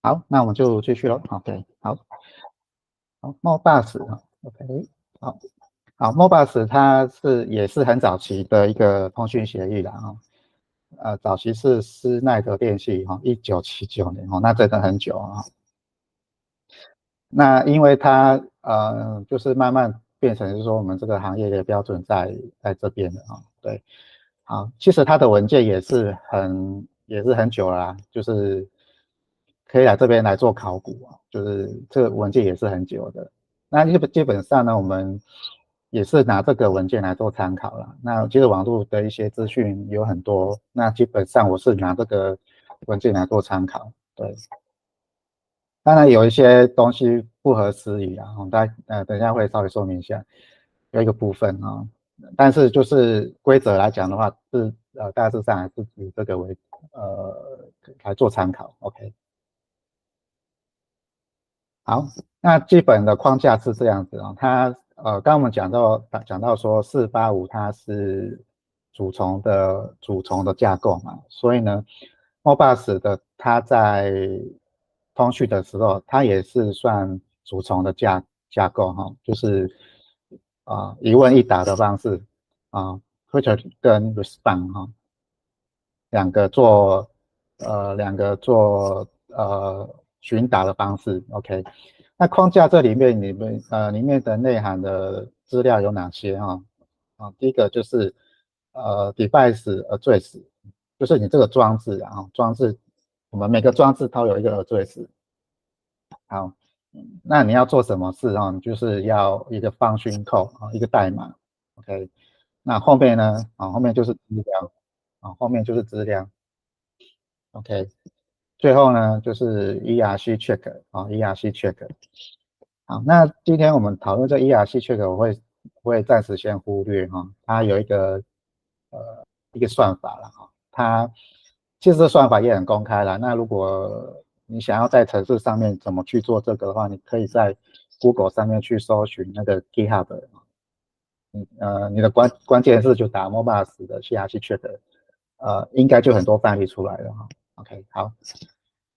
好，那我们就继续喽。OK，好，好，Modbus 啊，OK，好，好，Modbus 它也是很早期的一个通讯协议啦啊，早期是施耐德电器哈，1979年哦，那真的很久啊。那因为它就是慢慢变成是说我们这个行业的标准在这边的啊，对，好，其实它的文件也是很久了啦，就是可以来这边来做考古啊，就是这个文件也是很久的。那基本上呢，我们也是拿这个文件来做参考啦。那其实网络的一些资讯有很多，那基本上我是拿这个文件来做参考，对。当然有一些东西不合时宜啊，等一下会稍微说明一下，有一个部分啊，但是就是规则来讲的话，大致上还是以这个为来做参考。OK，好，那基本的框架是这样子啊，刚刚我们讲到说485它是主从的架构嘛，所以呢，Modbus 的它在通讯的时候，它也是算主从的架构哈，就是一问一答的方式啊，Return 跟 Respond 哈，两个做询答的方式，OK。那框架这里面的内涵的资料有哪些哈？第一个就是device address，就是你这个装置啊，我们每个装置都有一个 address。好，那你要做什么事啊？你就是要一个function code 啊，一个代码，OK。那后面呢？后面就是资料，后面就是资料，OK。最后呢，就是 ERC check ERC check。好，那今天我们讨论这 ERC check，我会暂时先忽略哈，它有一个算法了哈，其实这算法也很公开了。那如果你想要在程式上面怎么去做这个的话，你可以在 Google 上面去搜寻那个 GitHub，你的关键字就打 Modbus 的 ERC check，应该就很多范例出来了哈。OK，好。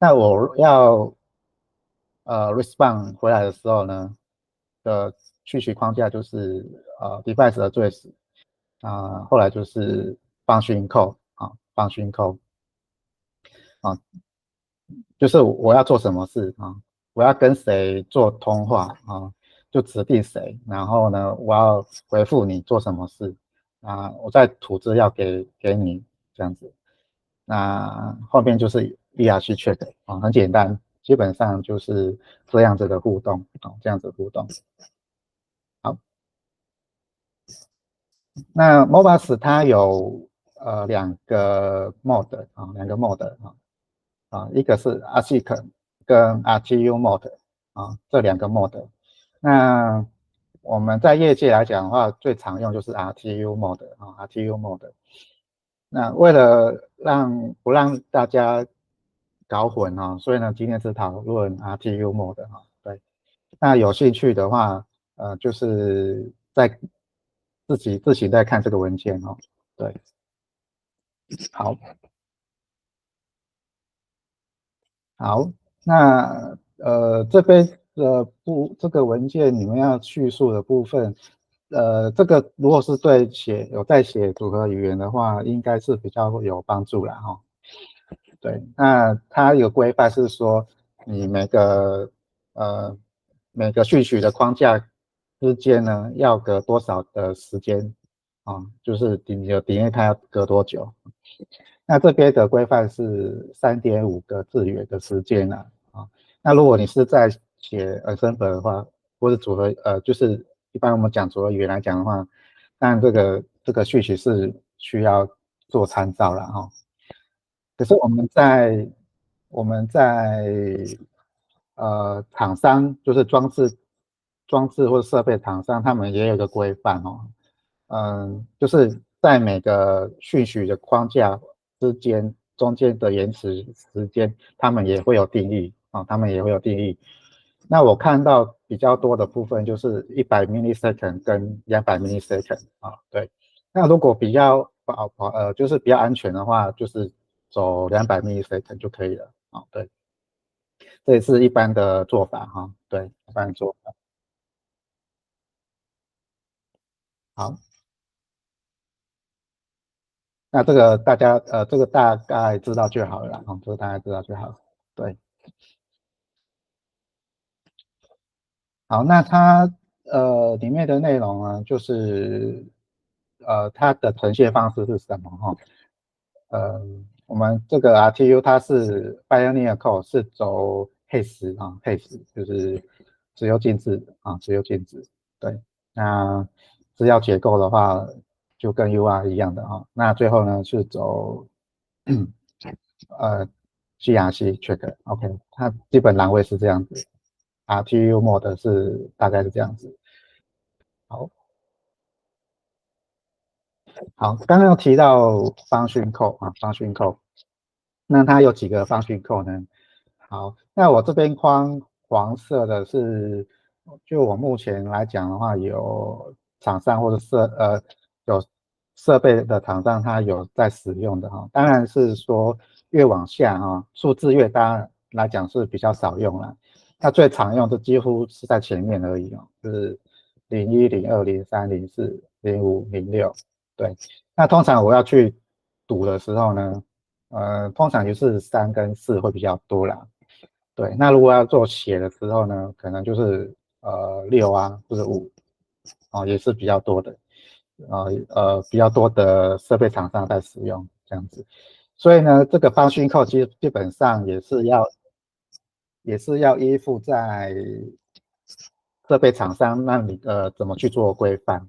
那我要respond 回来的时候呢的序曲框架就是device address 后来就是 function code function code 啊，就是我要做什么事我要跟谁做通话就指定谁，然后呢，我要回复你做什么事我再吐资料给你这样子。那后面就是 ERC check 很简单，基本上就是这样子的互动这样子的互动。好，那 Modbus 它有两个 mode 一个是 ASIC 跟 RTU mode 这两个 mode。那我们在业界来讲的话，最常用就是 RTU mode RTU mode。那为了不让大家搞混所以呢，今天是讨论 RTU mode 对。那有兴趣的话，就是自己在看这个文件对，好，好，那这个文件你们要叙述的部分，这个如果是有在写组合语言的话，应该是比较有帮助啦对，那它有规范是说，你每个序曲的框架之间呢，要隔多少的时间就是你的底内它要隔多久？那这边的规范是3.5个字元的时间那如果你是在写assembler 的话，或者就是一般我们讲组合语言来讲的话，当然这个序曲是需要做参照了可是我们在厂商就是装置或者设备厂商，他们也有一个规范就是在每个序曲的框架中间的延迟时间，他们也会有定义那我看到比较多的部分就是100 millisecond 跟200 millisecond对。那如果就是比较安全的话，就是走200 millisecond 就可以了对。这也是一般的做法哈，对，一般的做法。好，那这个大家这个大概知道就好了啦，这个大概知道就好。对，好，那它里面的内容呢，就是它的呈现方式是什么哈？呃，我们这个 RTU 它是 Pioneer Code 是走配时啊，配时就是只有静止啊，只有静止。对，那资料结构的话就跟 UR 一样的啊。那最后呢是走GRC check，OK，它基本栏位是这样子，RTU mode 是大概是这样子。好，好，刚刚有提到 function code 啊，function code。那它有几个方序扣呢？好，那我这边框黄色的是，就我目前来讲的话，有厂商或者有设备的厂商，它有在使用的哈。当然是说越往下哈，数字越大来讲是比较少用了。那最常用的几乎是在前面而已哦，就是01、02、03、04、05、06。对，那通常我要去读的时候呢？通常就是3跟4会比较多啦。对，那如果要做写的时候呢，可能就是6啊，或者5，也是比较多的，比较多的设备厂商在使用这样子。所以呢，这个方讯扣基本上也是要依附在设备厂商那里怎么去做规范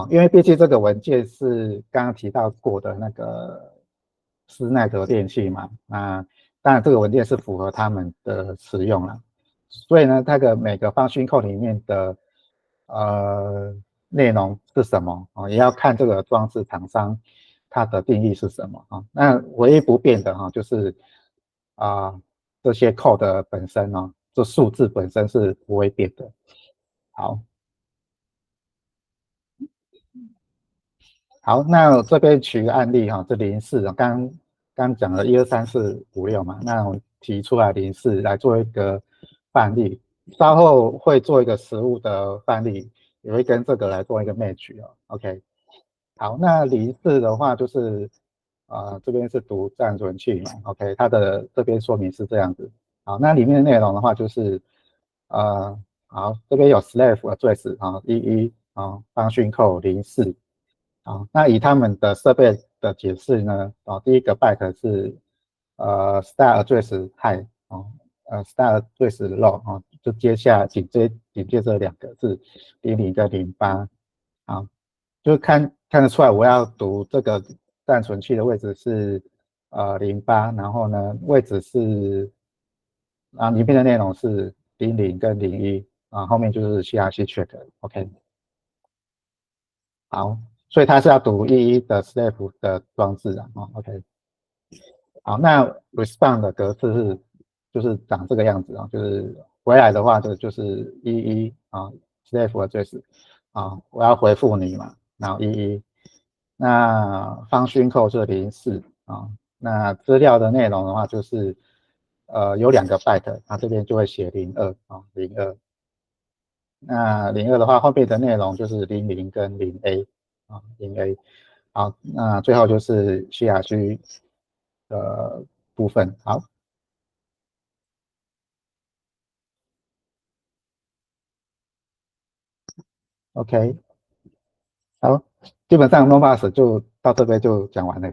因为毕竟这个文件是刚刚提到过的那个施耐德电器嘛，那当然这个文件是符合他们的使用了，所以呢，那个每个方讯扣里面的内容是什么也要看这个装置厂商它的定义是什么那唯一不变的就是这些 code 本身这数字本身是不会变的。好，好，那我这边举个案例这04刚讲了1、2、3、4、5、6嘛，那我提出来04来做一个范例，稍后会做一个实物的范例，也会跟这个来做一个 match OK，好，那04的话就是这边是读暂存器嘛，OK，它的这边说明是这样子。好，那里面的内容的话就是好，这边有 slave address 11function code 04。好，那以他们的设备的解释呢，第一个 byte 是start address high start address low 就接下紧接着两个是00跟08，好，就看得出来我要读这个暂存器的位置是08，然后呢位置是里面的内容是00跟01后面就是 CRC check，OK。好，所以它是要读11的 slave 的装置OK，好，那 respond 的格式就是长这个样子就是回来的话就是11slave 的 address 我要回复你嘛，然后11，那 function code 是04那资料的内容的话就是有2个 byte，它这边就会写0202。那02的话，后面的内容就是00跟0A0A。好，那最后就是 CRC 的部分。好，OK，好，基本上 NoPass 就到这边就讲完了，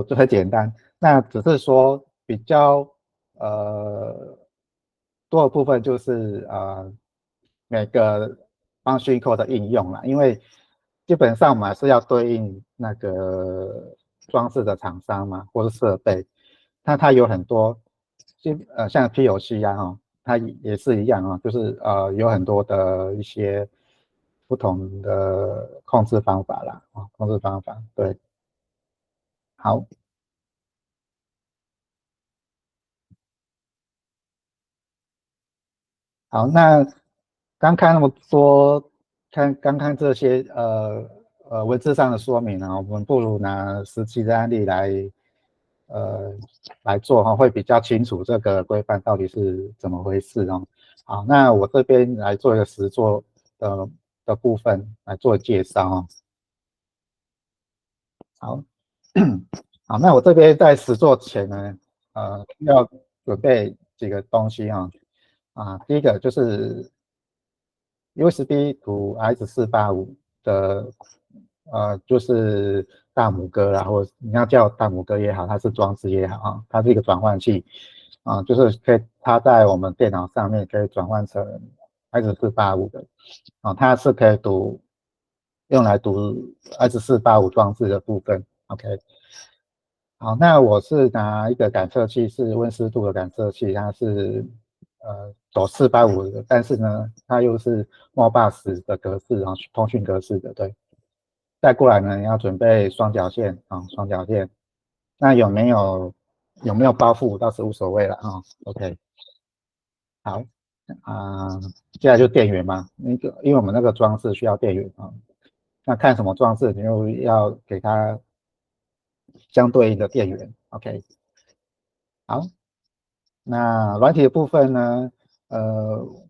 就很简单。那只是说比较呃多的部分就是每个 function code 的应用啦，因为基本上我们还是要对应那个装置的厂商嘛，或是设备，那它有很多，像 PLC 它也是一样就是有很多的一些不同的控制方法啦控制方法对，好。好，那刚看那么多，刚看这些文字上的说明我们不如拿实际的案例呃来做哈，会比较清楚这个规范到底是怎么回事哦。好，那我这边来做一个实作的部分来做介绍哦。好，好，那我这边在实作前呢，要准备几个东西啊。第一个就是 USB to RS485的，就是大拇哥啦，或者你要叫大拇哥也好，它是装置也好啊，它是一个转换器就是可以插在我们电脑上面，可以转换成 RS485的它是可以用来读 RS485装置的部分。OK，好，那我是拿一个感测器，是温湿度的感测器，它是走485的，但是呢，它又是 Modbus 的格式通讯格式的，对。再过来呢，你要准备双绞线双绞线。那有没有包覆倒是无所谓了OK，好接下来就电源嘛，因为我们那个装置需要电源那看什么装置，你又要给它相对应的电源。OK，好。那软体的部分呢？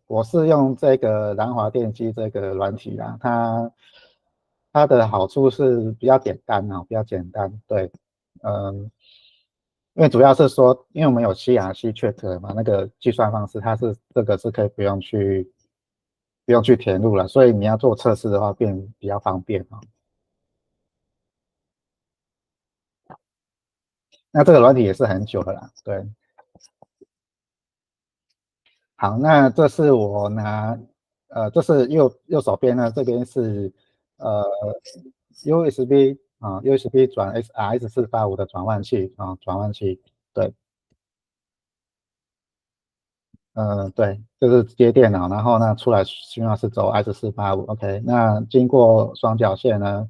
我是用这个南华电机这个软体啦，它的好处是比较简单比较简单。对，嗯，因为主要是说，因为我们有 CRC check 嘛，那个计算方式，这个是可以不用去填入了，所以你要做测试的话，变比较方便那这个软体也是很久了啦，对。好，那这是我拿，这是右手边呢，这边是USB USB 转 RS485的转换器转换器，对，对，就是接电脑，然后呢出来讯号是走 RS485，OK，那经过双绞线呢，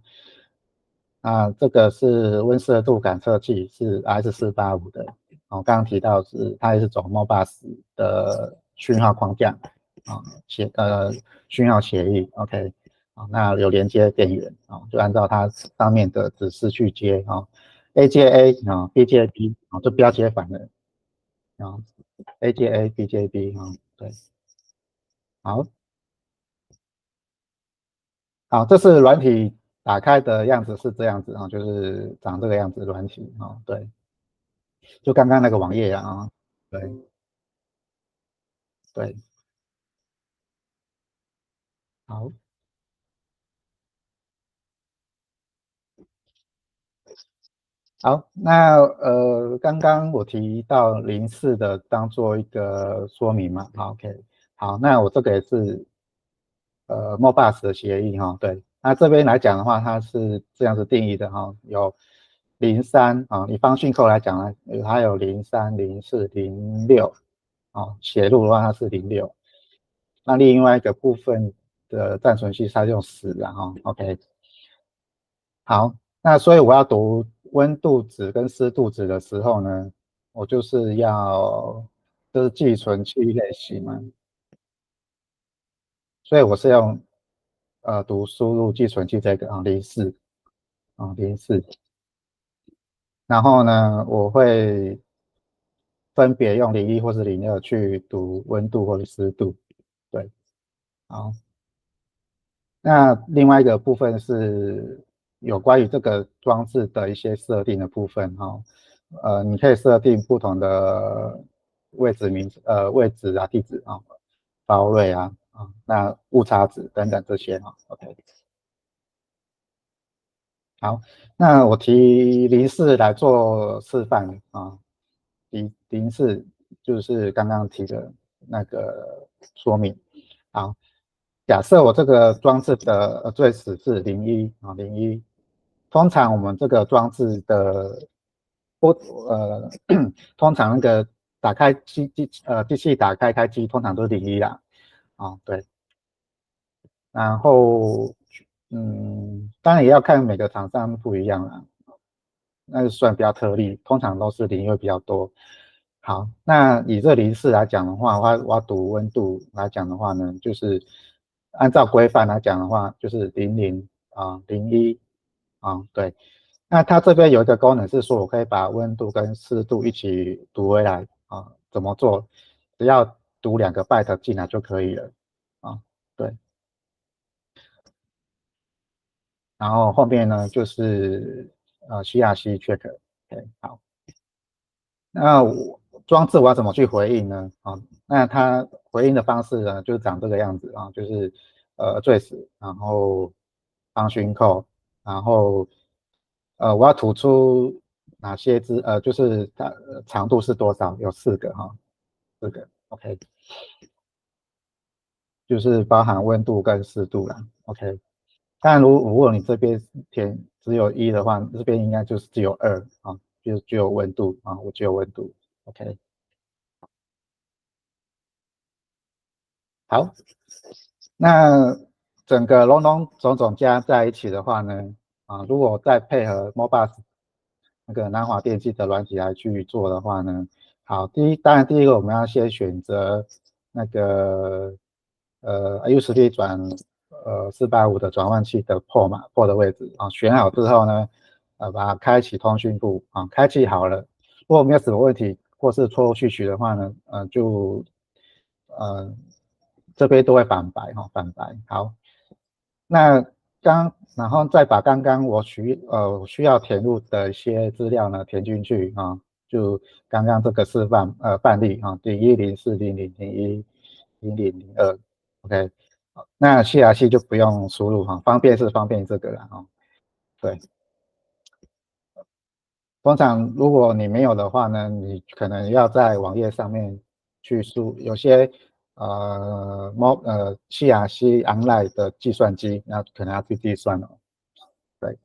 这个是温湿度感测器，是 RS485的，刚刚提到它也是走 Modbus 的讯号框架啊，讯号协议，OK，那有连接电源就按照它上面的指示去接A 接 A B 接 B 就不要接反了啊，A 接 A B 接 B 对，好，好，这是软体打开的样子是这样子就是长这个样子软体对，就刚刚那个网页对对，好。好，那刚刚我提到04的当做一个说明嘛，OK，好，那我这个也是Modbus 的协议对，那这边来讲的话，它是这样子定义的有03以方讯扣来讲呢，它有03、04、06写入的话它是06，那另外一个部分的暂存器它用10OK，好，那所以我要读温度值跟湿度值的时候呢，我就是寄存器类型嘛，所以我是用读输入寄存器这个0404，然后呢，我会分别用01或是02去读温度或者湿度，对，好。那另外一个部分是有关于这个装置的一些设定的部分你可以设定不同的位置地址包瑞那误差值等等这些OK，好，那我提04来做示范04就是刚刚提的那个说明。好，假设我这个装置的最始是01通常我们这个装置的通常那个打开机器打开开机通常都是01啦对，然后当然也要看每个厂商不一样啦，那就算比较特例，通常都是0会比较多。好，那以这04来讲的话，我要读温度来讲的话呢，就是按照规范来讲的话，就是0001对，那它这边有一个功能是说，我可以把温度跟湿度一起读回来啊。怎么做？只要读2个 byte 进来就可以了啊。对，然后后面呢就是CRC check。OK， 好。那装置我要怎么去回应呢？啊，那它回应的方式呢，就是长这个样子啊，就是trace，然后 function call，然后我要吐出哪些就是它长度是多少？有4个哈，4个 OK， 就是包含温度跟湿度啦 OK。当然如果你这边填只有1的话，这边应该就是只有2啊，就只有温度啊，我只有温度 OK。好，那整个笼笼总总加在一起的话呢，如果再配合 Modbus 那个南华电器的软体来去做的话呢，好，当然第一个我们要先选择那个U10 转485的转换器的 port 的位置啊，选好之后呢，把它开启通讯部啊，开启好了，如果没有什么问题或是错误序曲的话呢，呃这边都会反白哈，反白。好，那然后再把刚刚我需要填入的一些资料呢填进去啊，就刚刚这个示范范例啊，0104000010002 OK， 那 CRC 就不用输入哈，方便是方便这个了哈，对。通常如果你没有的话呢，你可能要在网页上面去有些CRC online 的计算机，那可能要去计算哦。对，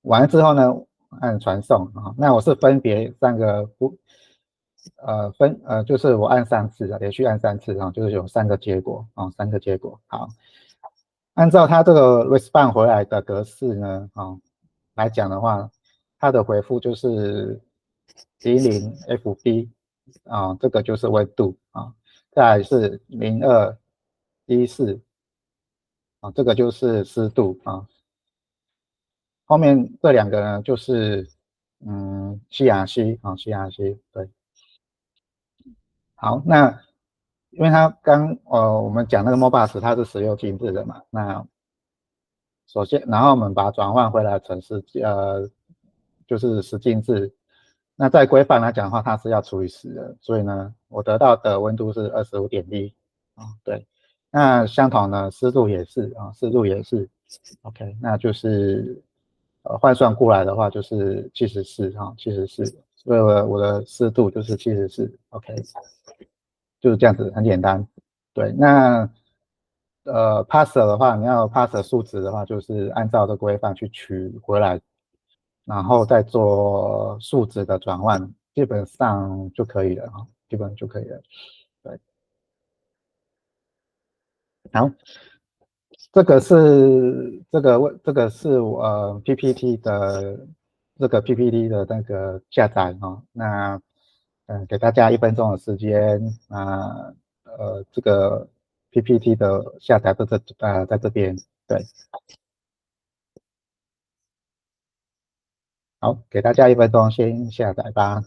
完了之后呢，按传送啊，那我是分别就是我按3次连续按3次啊，就是有3个结果啊，3个结果。好，按照它这个 respond 回来的格式呢，来讲的话，它的回复就是00FB 啊，这个就是温度啊，再来是0214啊，这个就是湿度啊，后面这2个呢就是CRC 啊 CRC 对。好，那因为它我们讲那个 Modbus 它是16进制的嘛，那首先，然后我们把它转换回来成就是10进制。那在规范来讲的话，它是要除以10的，所以呢，我得到的温度是25.1啊，对。那相同的湿度也是啊，湿度也是 OK，那就是换算过来的话就是74啊，74，所以我的湿度就是74 OK，就是这样子，很简单。对，那parser 的话，你要 parser 数值的话，就是按照这规范去取回来，然后再做数值的转换，基本上就可以了啊，基本上就可以了。对，好，这个是我PPT 的PPT 的那个下载哈，那给大家1分钟的时间，这个 PPT 的下载在这边，对，好，给大家1分钟先下载吧。